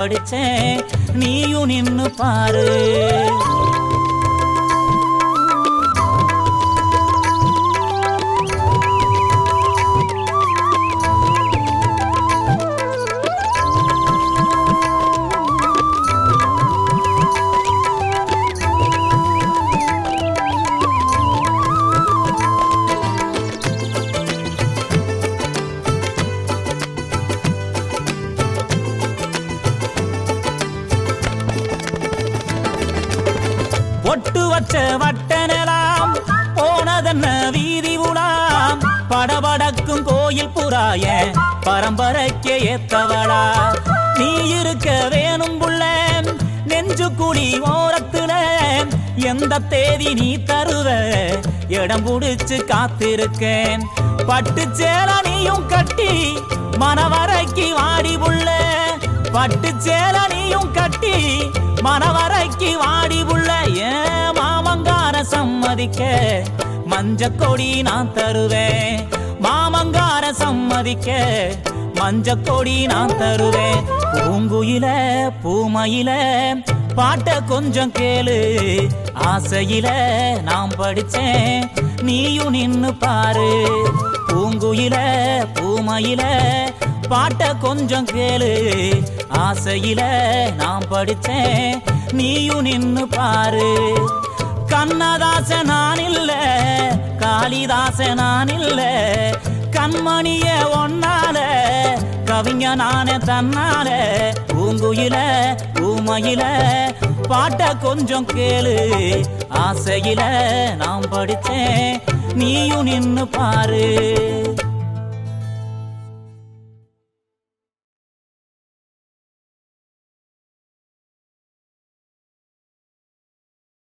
படிச்சேன் நீயும் நின்னு பாரு. ஒட்டு வச்ச வட்டனலாம் போனதென்ன வீதி உலாம், படபடக்கும் கோயில் புறாய பரம்பரைக்கு ஏத்தவளா. நீ இருக்க வேணும் புள்ள நெஞ்சு குடி ஓரத்துல, எந்த தேதி நீ தருவ இடம் புடிச்சு காத்திருக்கேன். பட்டு சேல நீயும் கட்டி மனவரைக்கு வாடி புள்ள, பட்டு சேல நீயும் கட்டி மனவரைக்கு வாடி புள்ள. ஏன் மாமங்கார சம்மதிக்க மஞ்ச கொடி நான் தருவேன், மாமங்கார சம்மதிக்க மஞ்ச கொடி நான் தருவேன். பூங்குயில பூமையில பாட்ட கொஞ்சம் கேளு, ஆசையில நான் படிச்சேன் நீயும் நின்னு பாரு. பூங்குயில பூமையில பாட்ட கொஞ்சம் கேளு, ஆசையில நான் படிச்சேன் நீயும் நின்னு பாரு. கண்ணதாச நான் இல்ல காளிதாச நான் இல்ல, கண்மணிய ஒன்னால கவிஞ நானே தன்னால. பூங்குயில பூமையில பாட்ட கொஞ்சம் கேளு, ஆசையில நான் படிச்சேன் நீயும் நின்னு பாரு.